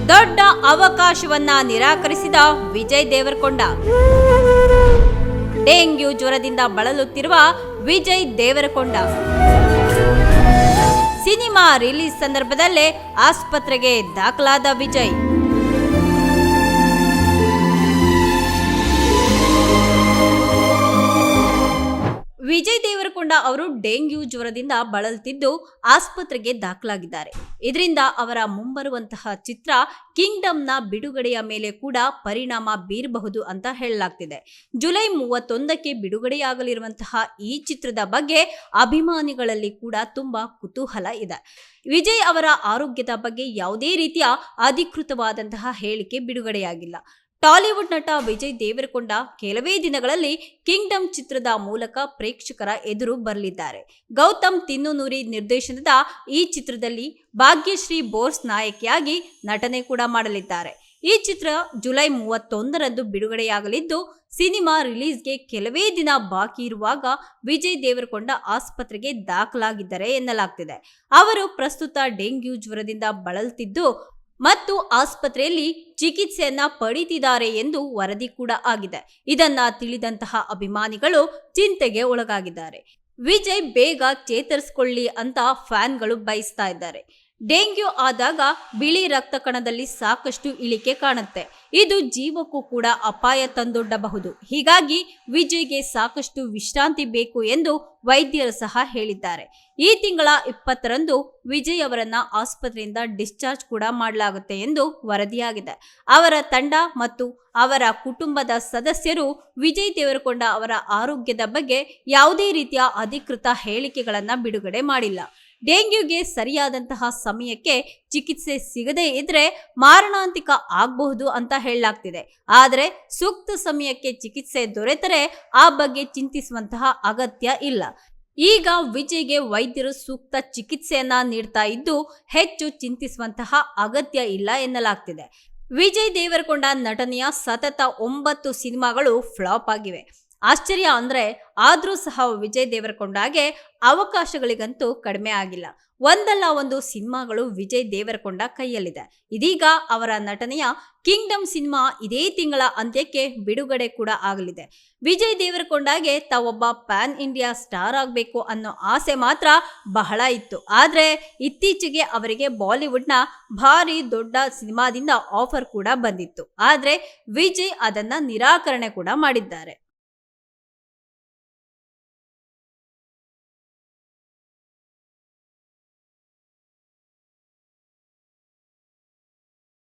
ದೊಡ್ಡ ಅವಕಾಶವನ್ನ ನಿರಾಕರಿಸಿದ ವಿಜಯ್ ದೇವರಕೊಂಡ. ಡೆಂಗ್ಯೂ ಜ್ವರದಿಂದ ಬಳಲುತ್ತಿರುವ ವಿಜಯ್ ದೇವರಕೊಂಡ ಸಿನಿಮಾ ರಿಲೀಸ್ ಸಂದರ್ಭದಲ್ಲೇ ಆಸ್ಪತ್ರೆಗೆ ದಾಖಲಾದ ವಿಜಯ್. ವಿಜಯ್ ದೇವರಕೊಂಡ ಅವರು ಡೆಂಗ್ಯೂ ಜ್ವರದಿಂದ ಬಳಲುತ್ತಿದ್ದು ಆಸ್ಪತ್ರೆಗೆ ದಾಖಲಾಗಿದ್ದಾರೆ. ಇದರಿಂದ ಅವರ ಮುಂಬರುವಂತಹ ಚಿತ್ರ ಕಿಂಗ್ಡಮ್ನ ಬಿಡುಗಡೆಯ ಮೇಲೆ ಕೂಡ ಪರಿಣಾಮ ಬೀರಬಹುದು ಅಂತ ಹೇಳಲಾಗ್ತಿದೆ. ಜುಲೈ 31ಕ್ಕೆ ಬಿಡುಗಡೆಯಾಗಲಿರುವಂತಹ ಈ ಚಿತ್ರದ ಬಗ್ಗೆ ಅಭಿಮಾನಿಗಳಲ್ಲಿ ಕೂಡ ತುಂಬಾ ಕುತೂಹಲ ಇದೆ. ವಿಜಯ್ ಅವರ ಆರೋಗ್ಯದ ಬಗ್ಗೆ ಯಾವುದೇ ರೀತಿಯ ಅಧಿಕೃತವಾದಂತಹ ಹೇಳಿಕೆ ಬಿಡುಗಡೆಯಾಗಿಲ್ಲ. ಟಾಲಿವುಡ್ ನಟ ವಿಜಯ್ ದೇವರಕೊಂಡ ಕೆಲವೇ ದಿನಗಳಲ್ಲಿ ಕಿಂಗ್ಡಮ್ ಚಿತ್ರದ ಮೂಲಕ ಪ್ರೇಕ್ಷಕರ ಎದುರು ಬರಲಿದ್ದಾರೆ. ಗೌತಮ್ ತಿನ್ನನೂರಿ ನಿರ್ದೇಶನದ ಈ ಚಿತ್ರದಲ್ಲಿ ಭಾಗ್ಯಶ್ರೀ ಬೋರ್ಸ್ ನಾಯಕಿಯಾಗಿ ನಟನೆ ಕೂಡ ಮಾಡಲಿದ್ದಾರೆ. ಈ ಚಿತ್ರ ಜುಲೈ 31ರಂದು ಬಿಡುಗಡೆಯಾಗಲಿದ್ದು, ಸಿನಿಮಾ ರಿಲೀಸ್ಗೆ ಕೆಲವೇ ದಿನ ಬಾಕಿ ಇರುವಾಗ ವಿಜಯ್ ದೇವರಕೊಂಡ ಆಸ್ಪತ್ರೆಗೆ ದಾಖಲಾಗಿದ್ದಾರೆ ಎನ್ನಲಾಗ್ತಿದೆ. ಅವರು ಪ್ರಸ್ತುತ ಡೆಂಗ್ಯೂ ಜ್ವರದಿಂದ ಬಳಲುತ್ತಿದ್ದು ಮತ್ತು ಆಸ್ಪತ್ರೆಯಲ್ಲಿ ಚಿಕಿತ್ಸೆಯನ್ನ ಪಡೆದಿದ್ದಾರೆ ಎಂದು ವರದಿ ಕೂಡ ಆಗಿದೆ. ಇದನ್ನ ತಿಳಿದಂತಹ ಅಭಿಮಾನಿಗಳು ಚಿಂತೆಗೆ ಒಳಗಾಗಿದ್ದಾರೆ. ವಿಜಯ್ ಬೇಗ ಚೇತರಿಸಿಕೊಳ್ಳಿ ಅಂತ ಫ್ಯಾನ್ಗಳು ಬಯಸ್ತಾ ಇದ್ದಾರೆ. ಡೆಂಗ್ಯೂ ಆದಾಗ ಬಿಳಿ ರಕ್ತ ಕಣದಲ್ಲಿ ಸಾಕಷ್ಟು ಇಳಿಕೆ ಕಾಣುತ್ತೆ. ಇದು ಜೀವಕ್ಕೂ ಕೂಡ ಅಪಾಯ ತಂದೊಡ್ಡಬಹುದು. ಹೀಗಾಗಿ ವಿಜಯ್ಗೆ ಸಾಕಷ್ಟು ವಿಶ್ರಾಂತಿ ಬೇಕು ಎಂದು ವೈದ್ಯರು ಸಹ ಹೇಳಿದ್ದಾರೆ. ಈ ತಿಂಗಳ 20ರಂದು ವಿಜಯ್ ಅವರನ್ನ ಆಸ್ಪತ್ರೆಯಿಂದ ಡಿಸ್ಚಾರ್ಜ್ ಕೂಡ ಮಾಡಲಾಗುತ್ತೆ ಎಂದು ವರದಿಯಾಗಿದೆ. ಅವರ ತಂಡ ಮತ್ತು ಅವರ ಕುಟುಂಬದ ಸದಸ್ಯರು ವಿಜಯ್ ದೇವರಕೊಂಡ ಅವರ ಆರೋಗ್ಯದ ಬಗ್ಗೆ ಯಾವುದೇ ರೀತಿಯ ಅಧಿಕೃತ ಹೇಳಿಕೆಗಳನ್ನ ಬಿಡುಗಡೆ ಮಾಡಿಲ್ಲ. ಡೆಂಗ್ಯೂಗೆ ಸರಿಯಾದಂತಹ ಸಮಯಕ್ಕೆ ಚಿಕಿತ್ಸೆ ಸಿಗದೇ ಇದ್ರೆ ಮಾರಣಾಂತಿಕ ಆಗಬಹುದು ಅಂತ ಹೇಳಲಾಗ್ತಿದೆ. ಆದರೆ ಸೂಕ್ತ ಸಮಯಕ್ಕೆ ಚಿಕಿತ್ಸೆ ದೊರೆತರೆ ಆ ಬಗ್ಗೆ ಚಿಂತಿಸುವಂತಹ ಅಗತ್ಯ ಇಲ್ಲ. ಈಗ ವಿಜಯ್ಗೆ ವೈದ್ಯರು ಸೂಕ್ತ ಚಿಕಿತ್ಸೆಯನ್ನ ನೀಡ್ತಾ ಇದ್ದು ಹೆಚ್ಚು ಚಿಂತಿಸುವಂತಹ ಅಗತ್ಯ ಇಲ್ಲ ಎನ್ನಲಾಗ್ತಿದೆ. ವಿಜಯ್ ದೇವರಕೊಂಡ ನಟನೆಯ ಸತತ 9 ಸಿನಿಮಾಗಳು ಫ್ಲಾಪ್ ಆಗಿವೆ. ಆಶ್ಚರ್ಯ ಅಂದ್ರೆ ಆದ್ರೂ ಸಹ ವಿಜಯ್ ದೇವರಕೊಂಡಗೆ ಅವಕಾಶಗಳಿಗಂತೂ ಕಡಿಮೆ ಆಗಿಲ್ಲ. ಒಂದಲ್ಲ ಒಂದು ಸಿನಿಮಾಗಳು ವಿಜಯ್ ದೇವರಕೊಂಡ ಕೈಯಲ್ಲಿದೆ. ಇದೀಗ ಅವರ ನಟನೆಯ ಕಿಂಗ್ಡಮ್ ಸಿನಿಮಾ ಇದೇ ತಿಂಗಳ ಅಂತ್ಯಕ್ಕೆ ಬಿಡುಗಡೆ ಕೂಡ ಆಗಲಿದೆ. ವಿಜಯ್ ದೇವರಕೊಂಡಗೆ ತಾವೊಬ್ಬ ಪ್ಯಾನ್ ಇಂಡಿಯಾ ಸ್ಟಾರ್ ಆಗಬೇಕು ಅನ್ನೋ ಆಸೆ ಮಾತ್ರ ಬಹಳ ಇತ್ತು. ಆದ್ರೆ ಇತ್ತೀಚೆಗೆ ಅವರಿಗೆ ಬಾಲಿವುಡ್ನ ಭಾರಿ ದೊಡ್ಡ ಸಿನಿಮಾದಿಂದ ಆಫರ್ ಕೂಡ ಬಂದಿತ್ತು. ಆದ್ರೆ ವಿಜಯ್ ಅದನ್ನ ನಿರಾಕರಣೆ ಕೂಡ ಮಾಡಿದ್ದಾರೆ.